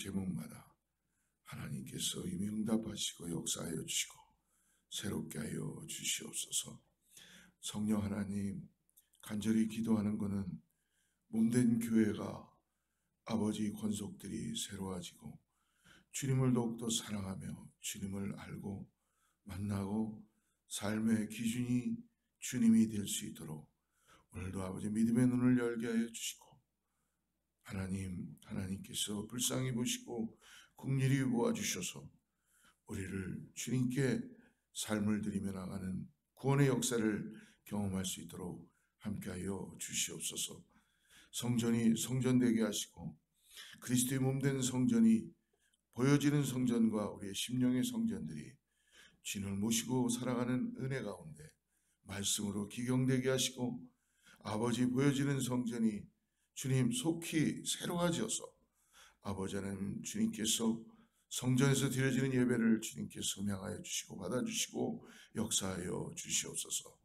제목마다 하나님께서 이미 응답하시고 역사하여 주시고 새롭게 하여 주시옵소서. 성령 하나님, 간절히 기도하는 것은 몸된 교회가 아버지 권속들이 새로워지고 주님을 더욱더 사랑하며 주님을 알고 만나고 삶의 기준이 주님이 될 수 있도록 오늘도 아버지 믿음의 눈을 열게 하여 주시고 하나님께서 불쌍히 보시고 긍휼히 보아주셔서 우리를 주님께 삶을 드리며 나가는 구원의 역사를 경험할 수 있도록 함께하여 주시옵소서. 성전이 성전되게 하시고 그리스도의 몸된 성전이 보여지는 성전과 우리의 심령의 성전들이 주님을 모시고 살아가는 은혜 가운데 말씀으로 기경되게 하시고 아버지 보여지는 성전이 주님 속히 새로워져서 아버지 하나님 주님께서 성전에서 드려지는 예배를 주님께서 음향하여 주시고 받아주시고 역사하여 주시옵소서.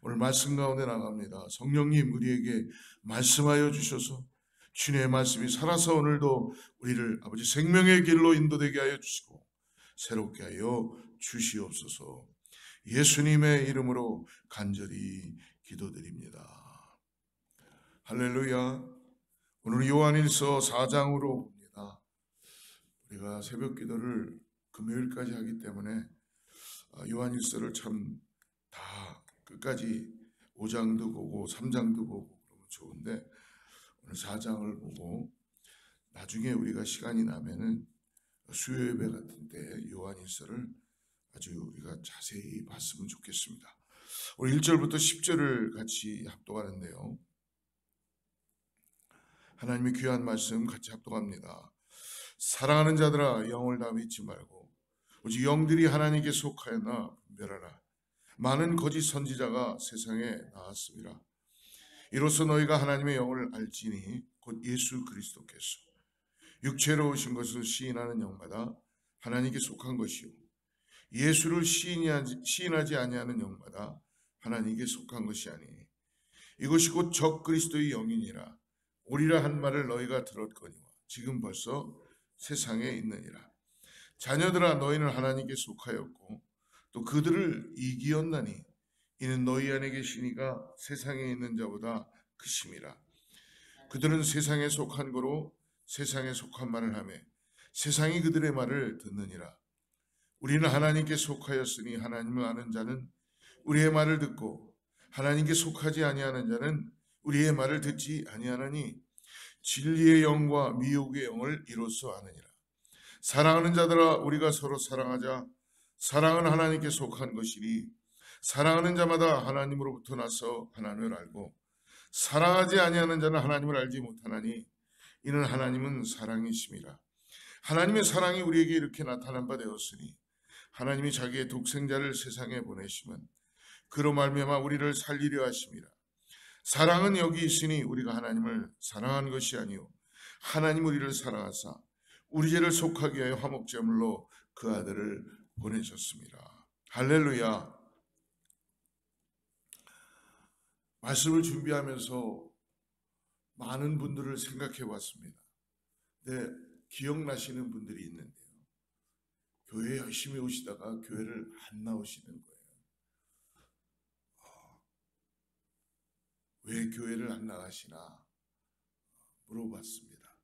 오늘 말씀 가운데 나갑니다. 성령님 우리에게 말씀하여 주셔서 주님의 말씀이 살아서 오늘도 우리를 아버지 생명의 길로 인도되게 하여 주시고 새롭게 하여 주시옵소서. 예수님의 이름으로 간절히 기도드립니다. 할렐루야. 오늘 요한일서 4장으로 봅니다. 우리가 새벽 기도를 금요일까지 하기 때문에 요한일서를 참 다 끝까지 5장도 보고 3장도 보고 그러면 좋은데 오늘 4장을 보고 나중에 우리가 시간이 나면은 수요 예배 같은 때 요한일서를 아주 우리가 자세히 봤으면 좋겠습니다. 오늘 1절부터 10절을 같이 합독하는데요. 하나님의 귀한 말씀 같이 합독합니다. 사랑하는 자들아 영을 다 믿지 말고 오직 영들이 하나님께 속하였나 분별하라. 많은 거짓 선지자가 세상에 나왔습니다. 이로써 너희가 하나님의 영을 알지니 곧 예수 그리스도께서 육체로 오신 것을 시인하는 영마다 하나님께 속한 것이요 예수를 시인하지 아니하는 영마다 하나님께 속한 것이 아니니 이것이 곧 적 그리스도의 영이니라. 오리라 한 말을 너희가 들었거니와 지금 벌써 세상에 있느니라. 자녀들아 너희는 하나님께 속하였고 또 그들을 이기었나니 이는 너희 안에 계시니가 세상에 있는 자보다 크심이라. 그들은 세상에 속한 거로 세상에 속한 말을 하며 세상이 그들의 말을 듣느니라. 우리는 하나님께 속하였으니 하나님을 아는 자는 우리의 말을 듣고 하나님께 속하지 아니하는 자는 우리의 말을 듣지 아니하나니 진리의 영과 미혹의 영을 이로써 아느니라. 사랑하는 자들아 우리가 서로 사랑하자. 사랑은 하나님께 속한 것이니 사랑하는 자마다 하나님으로부터 나서 하나님을 알고 사랑하지 아니하는 자는 하나님을 알지 못하나니 이는 하나님은 사랑이심이라. 하나님의 사랑이 우리에게 이렇게 나타난 바 되었으니 하나님이 자기의 독생자를 세상에 보내시면 그로 말미암아 우리를 살리려 하심이라. 사랑은 여기 있으니 우리가 하나님을 사랑한 것이 아니요 하나님 우리를 사랑하사 우리 죄를 속하게 하여 화목제물로 그 아들을 보내셨습니다. 할렐루야. 말씀을 준비하면서 많은 분들을 생각해 봤습니다. 네, 기억나시는 분들이 있는데요. 교회에 열심히 오시다가 교회를 안 나오시는 거예요. 왜 교회를 안 나가시나 물어봤습니다.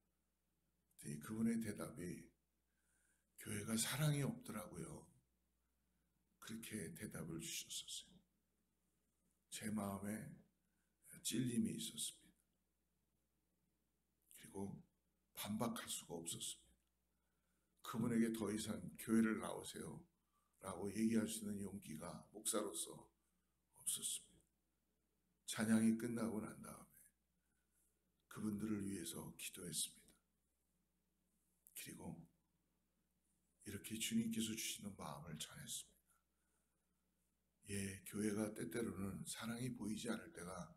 그분의 대답이 교회가 사랑이 없더라고요. 그렇게 대답을 주셨었어요. 제 마음에 찔림이 있었습니다. 그리고 반박할 수가 없었습니다. 그분에게 더 이상 교회를 나오세요 라고 얘기할 수 있는 용기가 목사로서 없었습니다. 찬양이 끝나고 난 다음에 그분들을 위해서 기도했습니다. 그리고 이렇게 주님께서 주시는 마음을 전했습니다. 예, 교회가 때때로는 사랑이 보이지 않을 때가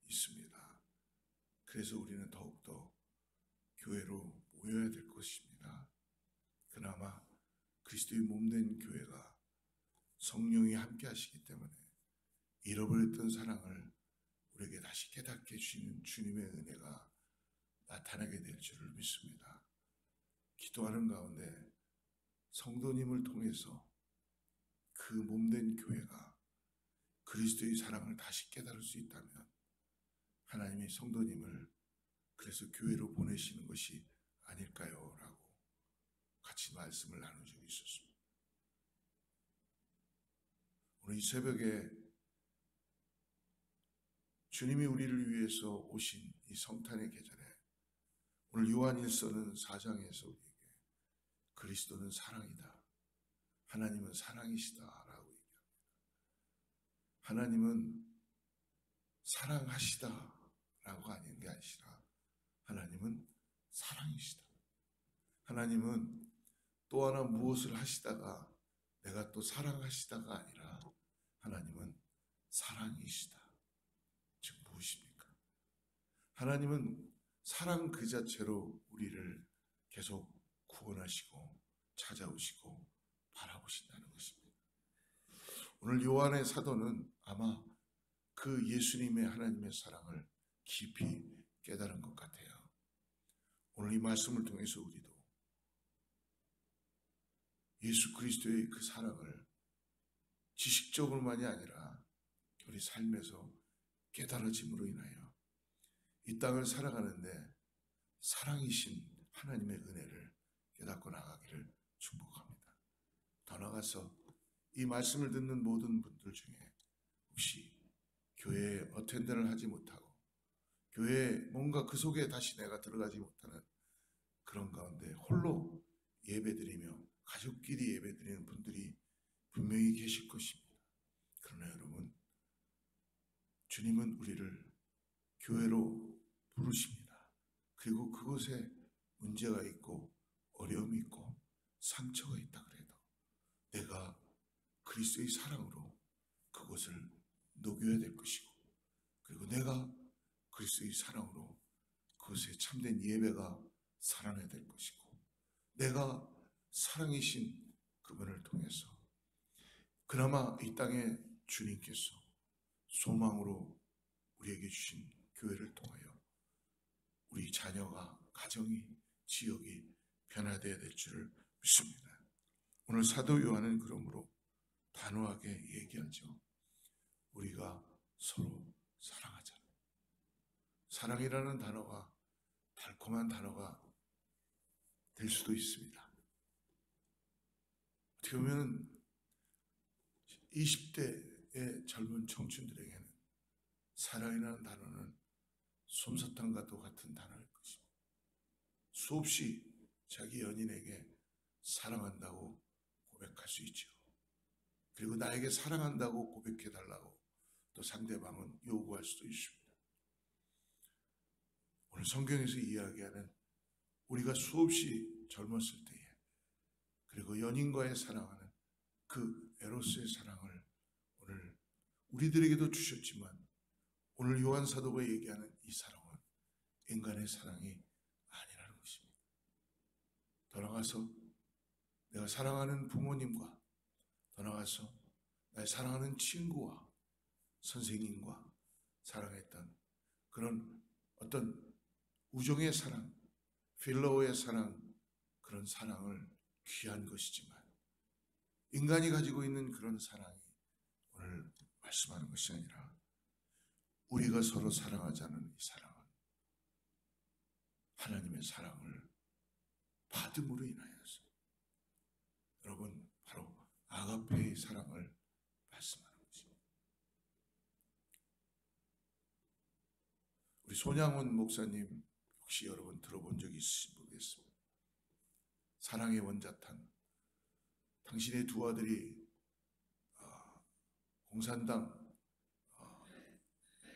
있습니다. 그래서 우리는 더욱더 교회로 모여야 될 것입니다. 그나마 그리스도의 몸된 교회가 성령이 함께 하시기 때문에 잃어버렸던 사랑을 우리에게 다시 깨닫게 해주시는 주님의 은혜가 나타나게 될 줄을 믿습니다. 기도하는 가운데 성도님을 통해서 그 몸된 교회가 그리스도의 사랑을 다시 깨달을 수 있다면 하나님이 성도님을 그래서 교회로 보내시는 것이 아닐까요? 라고 같이 말씀을 나눈 적이 있었습니다. 오늘 이 새벽에 주님이 우리를 위해서 오신 이 성탄의 계절에 오늘 요한일서는 4장에서 우리에게 그리스도는 사랑이다, 하나님은 사랑이시다 라고 얘기합니다. 하나님은 사랑하시다 라고 하는 게 아니라 하나님은 사랑이시다. 하나님은 또 하나 무엇을 하시다가 내가 또 사랑하시다가 아니라 하나님은 사랑이시다. 즉 무엇입니까? 하나님은 사랑 그 자체로 우리를 계속 구원하시고 찾아오시고 바라보신다는 것입니다. 오늘 요한의 사도는 아마 그 예수님의 하나님의 사랑을 깊이 깨달은 것 같아요. 오늘 이 말씀을 통해서 우리도 예수 그리스도의 그 사랑을 지식적으로만이 아니라 우리 삶에서 깨달아짐으로 인하여 이 땅을 살아가는데 사랑이신 하나님의 은혜를 깨닫고 나가기를 축복합니다. 더 나아가서 이 말씀을 듣는 모든 분들 중에 혹시 교회에 어텐드를 하지 못하고 교회에 뭔가 그 속에 다시 내가 들어가지 못하는 그런 가운데 홀로 예배드리며 가족끼리 예배드리는 분들이 분명히 계실 것입니다. 그러나 여러분, 주님은 우리를 교회로 부르십니다. 그리고 그곳에 문제가 있고 어려움이 있고 상처가 있다 그래도 내가 그리스도의 사랑으로 그것을 녹여야 될 것이고, 그리고 내가 그리스도의 사랑으로 그것에 참된 예배가 살아나야 될 것이고, 내가 사랑이신 그분을 통해서 그나마 이 땅에 주님께서 소망으로 우리에게 주신 교회를 통하여 우리 자녀가, 가정이, 지역이 변화되어야 될 줄을 믿습니다. 오늘 사도 요한은 그러므로 단호하게 얘기하죠. 우리가 서로 사랑하자. 사랑이라는 단어가 달콤한 단어가 될 수도 있습니다. 어떻게 보면 20대의 젊은 청춘들에게는 사랑이라는 단어는 솜사탕과도 같은 단어일 것입니다. 수없이 자기 연인에게 사랑한다고 고백할 수 있죠. 그리고 나에게 사랑한다고 고백해달라고 또 상대방은 요구할 수도 있습니다. 오늘 성경에서 이야기하는 우리가 수없이 젊었을 때에 그리고 연인과의 사랑하는 그 에로스의 사랑을 오늘 우리들에게도 주셨지만 오늘 요한 사도가 얘기하는 이 사랑은 인간의 사랑이 아니라는 것입니다. 더 나아가서 내가 사랑하는 부모님과 더 나아가서 나의 사랑하는 친구와 선생님과 사랑했던 그런 어떤 우정의 사랑, 필로우의 사랑, 그런 사랑을 귀한 것이지만 인간이 가지고 있는 그런 사랑이 오늘 말씀하는 것이 아니라 우리가 서로 사랑하자는 이 사랑은 하나님의 사랑을 받음으로 인하여서 여러분 바로 아가페의 사랑을 말씀하는 것입니다. 우리 손양훈 목사님 혹시 여러분 들어본 적이 있으신지 모르겠습니다. 사랑의 원자탄. 당신의 두 아들이 공산당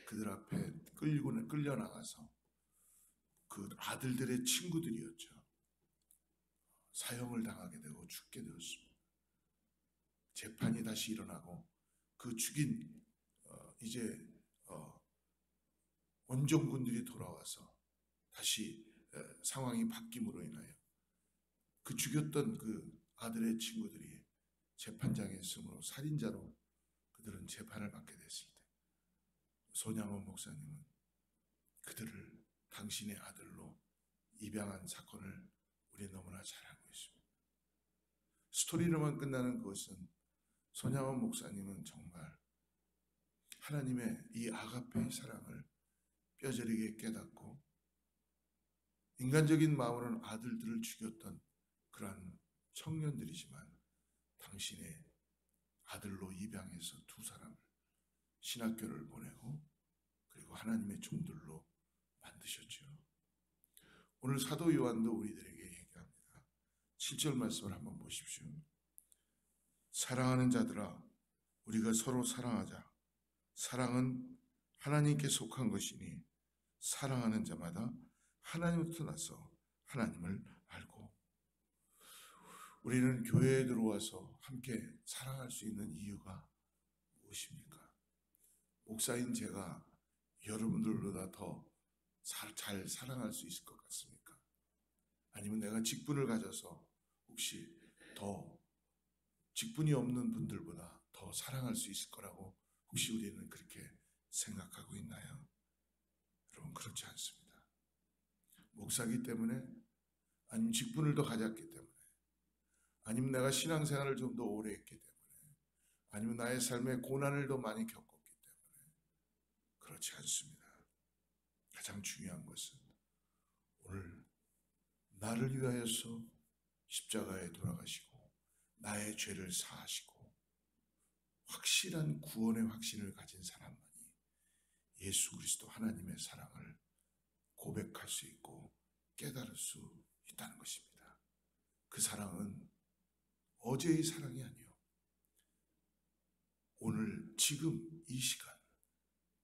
그들 앞에 끌려 나가서 그 아들들의 친구들이었죠. 사형을 당하게 되고 죽게 되었습니다. 재판이 다시 일어나고 그 죽인 이제 원정군들이 돌아와서 다시 상황이 바뀜으로 인하여 그 죽였던 그 아들의 친구들이 재판장에 있으므로 살인자로 그들은 재판을 받게 됐을 때 손양원 목사님은 그들을 당신의 아들로 입양한 사건을 우리 너무나 잘 알고 있습니다. 스토리로만 끝나는 그것은 손양원 목사님은 정말 하나님의 이 아가페의 사랑을 뼈저리게 깨닫고 인간적인 마음으로는 아들들을 죽였던 그러한 청년들이지만 당신의 아들로 입양해서 두 사람을 신학교를 보내고 그리고 하나님의 종들로 만드셨죠. 오늘 사도 요한도 우리들에게 얘기합니다. 7절 말씀을 한번 보십시오. 사랑하는 자들아, 우리가 서로 사랑하자. 사랑은 하나님께 속한 것이니 사랑하는 자마다 하나님부터 나서 하나님을 알고. 우리는 교회에 들어와서 함께 사랑할 수 있는 이유가 무엇입니까? 목사인 제가 여러분들보다 더 잘 사랑할 수 있을 것 같습니까? 아니면 내가 직분을 가져서 혹시 더 직분이 없는 분들보다 더 사랑할 수 있을 거라고 혹시 우리는 그렇게 생각하고 있나요? 여러분, 그렇지 않습니다. 목사기 때문에, 아니면 직분을 더 가졌기 때문에, 아니면 내가 신앙생활을 좀 더 오래 했기 때문에, 아니면 나의 삶에 고난을 더 많이 겪었기 때문에 그렇지 않습니다. 가장 중요한 것은 오늘 나를 위하여서 십자가에 돌아가시고 나의 죄를 사하시고 확실한 구원의 확신을 가진 사람만이 예수 그리스도 하나님의 사랑을 고백할 수 있고 깨달을 수 있다는 것입니다. 그 사랑은 어제의 사랑이 아니요, 오늘 지금 이 시간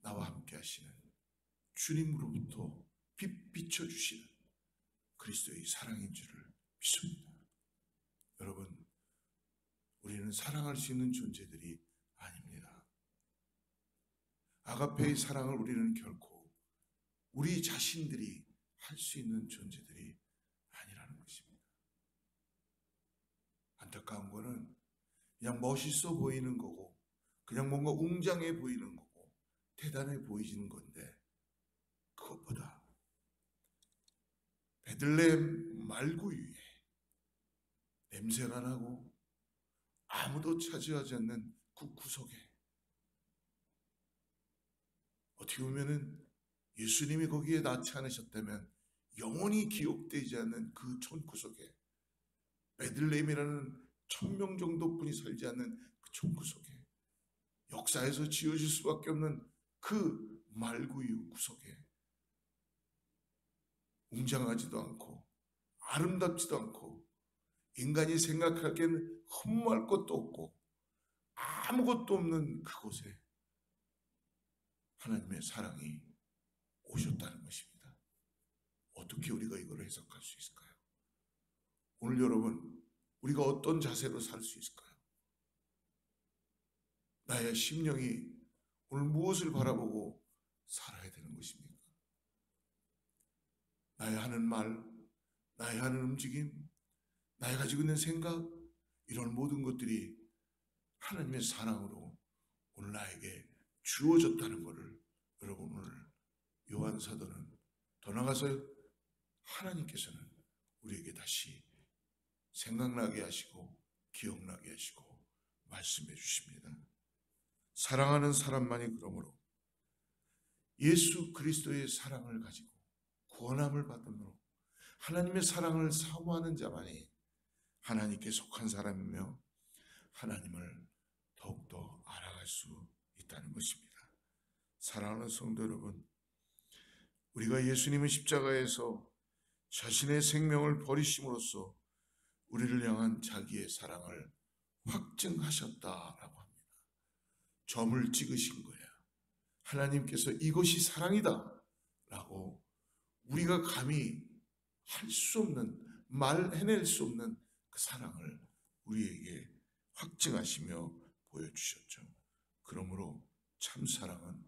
나와 함께 하시는 주님으로부터 비춰주시는 그리스도의 사랑인 줄을 믿습니다. 여러분, 우리는 사랑할 수 있는 존재들이 아닙니다. 아가페의 사랑을 우리는 결코 우리 자신들이 할 수 있는 존재들이 아니라는 것입니다. 안타까운 거는 그냥 멋있어 보이는 거고 그냥 뭔가 웅장해 보이는 거고 대단해 보이는 건데, 그것보다 베들레헴 말구유에 냄새가 나고 아무도 차지하지 않는 그 구석에, 어떻게 보면은 예수님이 거기에 낳지 않으셨다면 영원히 기억되지 않는 그 촌구석에, 베들레헴이라는 1000명 정도뿐이 살지 않는 그 촌구석에, 역사에서 지어질 수밖에 없는 그 말구유 구석에 웅장하지도 않고 아름답지도 않고 인간이 생각하기에는 흠모할 것도 없고 아무것도 없는 그곳에 하나님의 사랑이 오셨다는 것입니다. 어떻게 우리가 이걸 해석할 수 있을까요? 오늘 여러분, 우리가 어떤 자세로 살 수 있을까요? 나의 심령이 오늘 무엇을 바라보고 살아야 되는 것입니까? 나의 하는 말, 나의 하는 움직임, 나의 가지고 있는 생각, 이런 모든 것들이 하나님의 사랑으로 오늘 나에게 주어졌다는 것을 여러분 오늘 요한 사도는, 더 나아가서 하나님께서는 우리에게 다시 생각나게 하시고 기억나게 하시고 말씀해 주십니다. 사랑하는 사람만이 그러므로 예수 그리스도의 사랑을 가지고 구원함을 받음으로 하나님의 사랑을 사모하는 자만이 하나님께 속한 사람이며 하나님을 더욱더 알아갈 수 있다는 것입니다. 사랑하는 성도 여러분, 우리가 예수님은 십자가에서 자신의 생명을 버리심으로써 우리를 향한 자기의 사랑을 확증하셨다라고 합니다. 점을 찍으신 거예요. 하나님께서 이것이 사랑이다 라고 우리가 감히 할 수 없는, 말해낼 수 없는 그 사랑을 우리에게 확증하시며 보여주셨죠. 그러므로 참 사랑은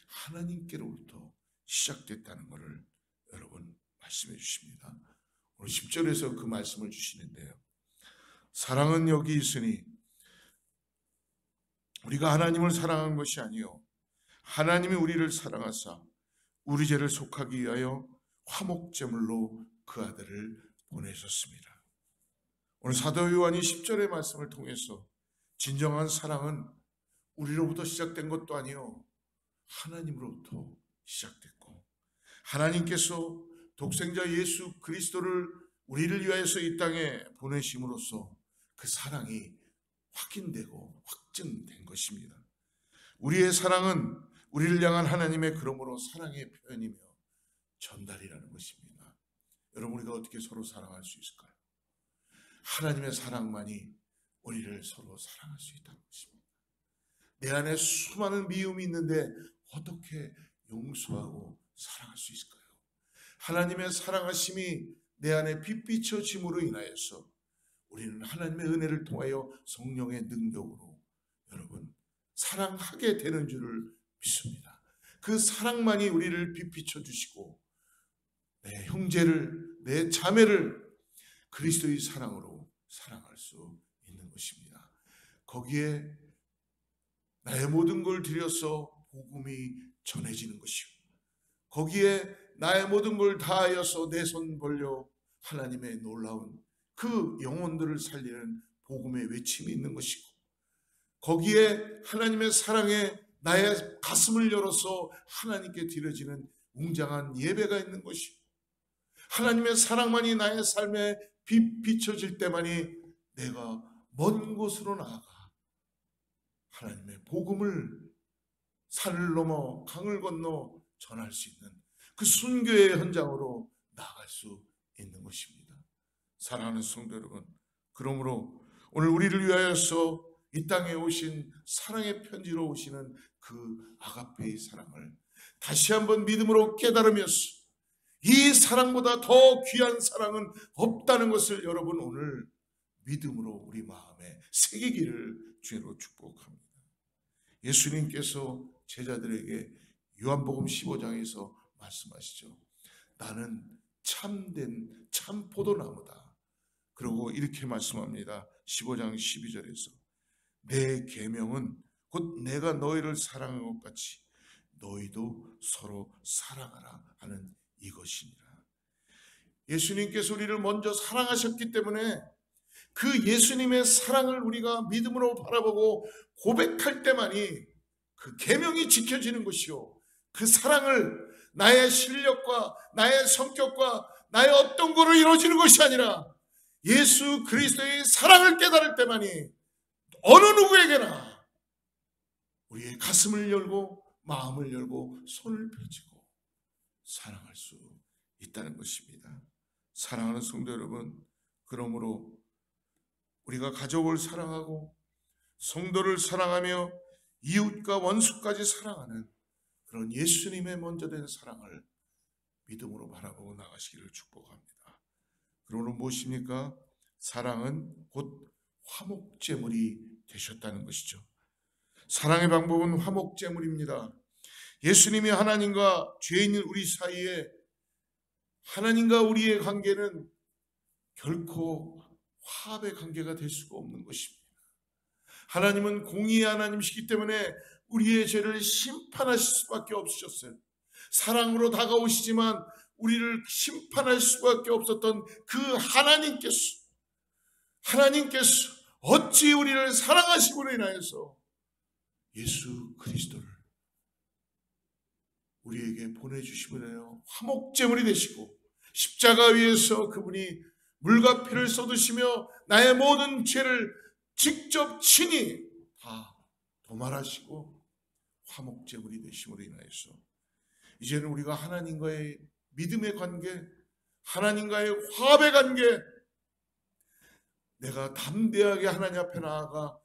하나님께로부터 시작됐다는 것을 여러분 말씀해 주십니다. 오늘 10절에서 그 말씀을 주시는데요. 사랑은 여기 있으니 우리가 하나님을 사랑한 것이 아니요 하나님이 우리를 사랑하사 우리 죄를 속하기 위하여 화목제물로 그 아들을 보내셨습니다. 오늘 사도 요한이 10절의 말씀을 통해서 진정한 사랑은 우리로부터 시작된 것도 아니요 하나님으로부터 시작됐고, 하나님께서 독생자 예수 그리스도를 우리를 위하여서 이 땅에 보내심으로써 그 사랑이 확인되고 확증된 것입니다. 우리의 사랑은 우리를 향한 하나님의 그러므로 사랑의 표현이며 전달이라는 것입니다. 여러분, 우리가 어떻게 서로 사랑할 수 있을까요? 하나님의 사랑만이 우리를 서로 사랑할 수 있다는 것입니다. 내 안에 수많은 미움이 있는데 어떻게 용서하고 사랑할 수 있을까요? 하나님의 사랑하심이 내 안에 빛비춰짐으로 인하여서 우리는 하나님의 은혜를 통하여 성령의 능력으로 여러분 사랑하게 되는 줄을 믿습니다. 그 사랑만이 우리를 빛비춰 주시고 내 형제를, 내 자매를 그리스도의 사랑으로 사랑할 수 있는 것입니다. 거기에 나의 모든 걸 들여서 복음이 전해지는 것이요, 거기에 나의 모든 걸 다하여서 내 손 벌려 하나님의 놀라운 그 영혼들을 살리는 복음의 외침이 있는 것이고, 거기에 하나님의 사랑에 나의 가슴을 열어서 하나님께 드려지는 웅장한 예배가 있는 것이고, 하나님의 사랑만이 나의 삶에 비춰질 때만이 내가 먼 곳으로 나아가 하나님의 복음을 산을 넘어 강을 건너 전할 수 있는 그 순교의 현장으로 나아갈 수 있는 것입니다. 사랑하는 성도 여러분, 그러므로 오늘 우리를 위하여서 이 땅에 오신 사랑의 편지로 오시는 그 아가페의 사랑을 다시 한번 믿음으로 깨달으면서 이 사랑보다 더 귀한 사랑은 없다는 것을 여러분 오늘 믿음으로 우리 마음에 새기기를 주로 축복합니다. 예수님께서 제자들에게 요한복음 15장에서 말씀하시죠. 나는 참된 참 포도나무다. 그리고 이렇게 말씀합니다. 15장 12절에서 내 계명은 곧 내가 너희를 사랑한 것 같이 너희도 서로 사랑하라 하는 이것이니라. 예수님께서 우리를 먼저 사랑하셨기 때문에 그 예수님의 사랑을 우리가 믿음으로 바라보고 고백할 때만이 그 계명이 지켜지는 것이요, 그 사랑을 나의 실력과 나의 성격과 나의 어떤 거로 이루어지는 것이 아니라 예수 그리스도의 사랑을 깨달을 때만이 어느 누구에게나 우리의 가슴을 열고 마음을 열고 손을 펼치고 사랑할 수 있다는 것입니다. 사랑하는 성도 여러분, 그러므로 우리가 가족을 사랑하고 성도를 사랑하며 이웃과 원수까지 사랑하는 그런 예수님의 먼저 된 사랑을 믿음으로 바라보고 나가시기를 축복합니다. 그러므로 무엇입니까? 사랑은 곧 화목제물이 되셨다는 것이죠. 사랑의 방법은 화목제물입니다. 예수님이 하나님과 죄인인 우리 사이에 하나님과 우리의 관계는 결코 화합의 관계가 될 수가 없는 것입니다. 하나님은 공의의 하나님이시기 때문에 우리의 죄를 심판하실 수밖에 없으셨어요. 사랑으로 다가오시지만 우리를 심판할 수밖에 없었던 그 하나님께서 어찌 우리를 사랑하심으로 인하여서 예수 그리스도를 우리에게 보내주심으로 화목제물이 되시고 십자가 위에서 그분이 물과 피를 쏟으시며 나의 모든 죄를 직접 친히 다 도말하시고 화목제물이 되심으로 인하여서 이제는 우리가 하나님과의 믿음의 관계, 하나님과의 화합의 관계, 내가 담대하게 하나님 앞에 나아가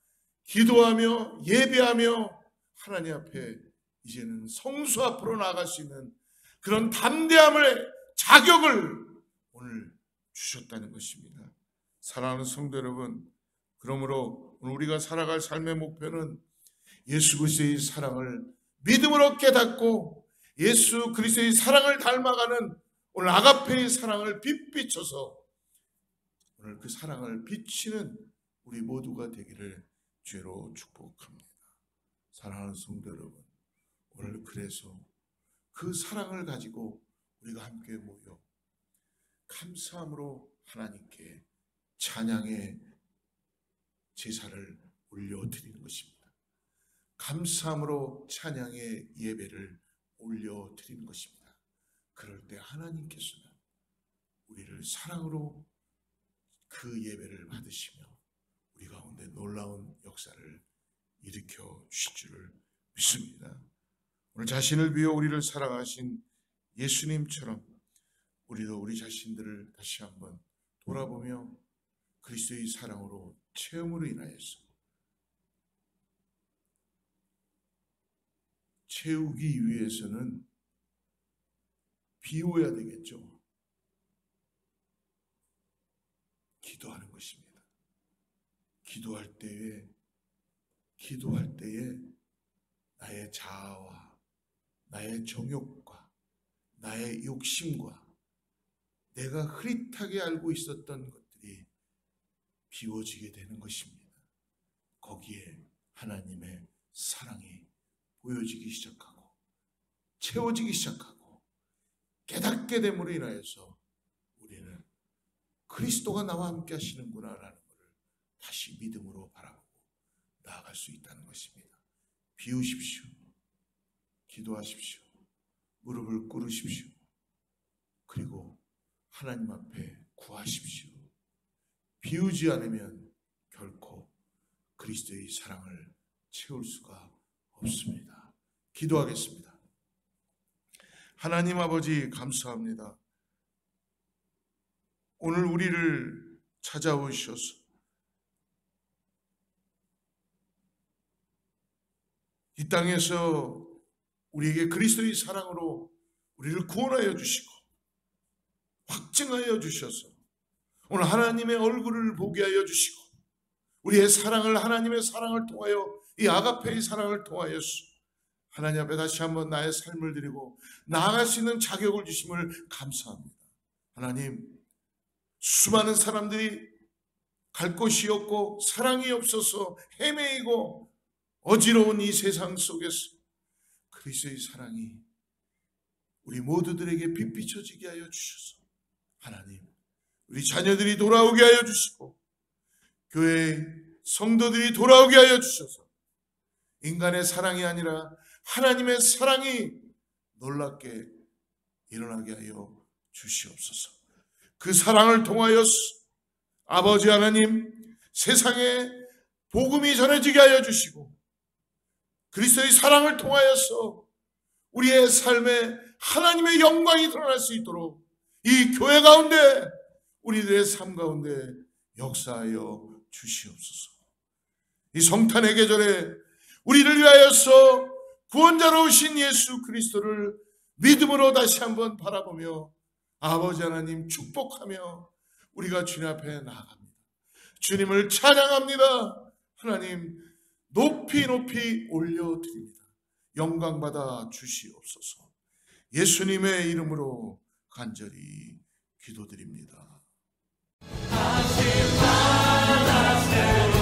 기도하며 예배하며 하나님 앞에 이제는 성수 앞으로 나아갈 수 있는 그런 담대함의 자격을 오늘 주셨다는 것입니다. 사랑하는 성도 여러분, 그러므로 오늘 우리가 살아갈 삶의 목표는 예수 그리스도의 사랑을 믿음으로 깨닫고 예수 그리스도의 사랑을 닮아가는 오늘 아가페의 사랑을 빛비춰서 오늘 그 사랑을 비치는 우리 모두가 되기를 주로 축복합니다. 사랑하는 성도 여러분, 오늘 그래서 그 사랑을 가지고 우리가 함께 모여 감사함으로 하나님께 찬양의 제사를 올려드리는 것입니다. 감사함으로 찬양의 예배를 올려드리는 것입니다. 그럴 때 하나님께서는 우리를 사랑으로 그 예배를 받으시며 우리 가운데 놀라운 역사를 일으켜 주실 줄을 믿습니다. 오늘 자신을 비워 우리를 사랑하신 예수님처럼 우리도 우리 자신들을 다시 한번 돌아보며 그리스도의 사랑으로 체험으로 인하여서 채우기 위해서는 비워야 되겠죠. 기도하는 것입니다. 기도할 때에 나의 자아와 나의 정욕과 나의 욕심과 내가 흐릿하게 알고 있었던 것들이 비워지게 되는 것입니다. 거기에 하나님의 사랑이 보여지기 시작하고 채워지기 시작하고 깨닫게 됨으로 인하여서 우리는 그리스도가 나와 함께 하시는구나라는 것을 다시 믿음으로 바라보고 나아갈 수 있다는 것입니다. 비우십시오. 기도하십시오. 무릎을 꿇으십시오. 그리고 하나님 앞에 구하십시오. 비우지 않으면 결코 그리스도의 사랑을 채울 수가 없습니다. 기도하겠습니다. 하나님 아버지 감사합니다. 오늘 우리를 찾아오셔서 이 땅에서 우리에게 그리스도의 사랑으로 우리를 구원하여 주시고 확증하여 주셔서 오늘 하나님의 얼굴을 보게 하여 주시고 우리의 사랑을 하나님의 사랑을 통하여 이 아가페의 사랑을 통하여서 하나님 앞에 다시 한번 나의 삶을 드리고 나아갈 수 있는 자격을 주심을 감사합니다. 하나님, 수많은 사람들이 갈 곳이 없고 사랑이 없어서 헤매이고 어지러운 이 세상 속에서 그리스도의 사랑이 우리 모두들에게 빛비춰지게 하여 주셔서 하나님, 우리 자녀들이 돌아오게 하여 주시고 교회 성도들이 돌아오게 하여 주셔서 인간의 사랑이 아니라 하나님의 사랑이 놀랍게 일어나게 하여 주시옵소서. 그 사랑을 통하여서 아버지 하나님 세상에 복음이 전해지게 하여 주시고 그리스도의 사랑을 통하여서 우리의 삶에 하나님의 영광이 드러날 수 있도록 이 교회 가운데 우리들의 삶 가운데 역사하여 주시옵소서. 이 성탄의 계절에 우리를 위하여서 구원자로 오신 예수 그리스도를 믿음으로 다시 한번 바라보며 아버지 하나님 축복하며 우리가 주님 앞에 나아갑니다. 주님을 찬양합니다. 하나님 높이 높이 올려드립니다. 영광 받아 주시옵소서. 예수님의 이름으로 간절히 기도드립니다. 다시 만나세요.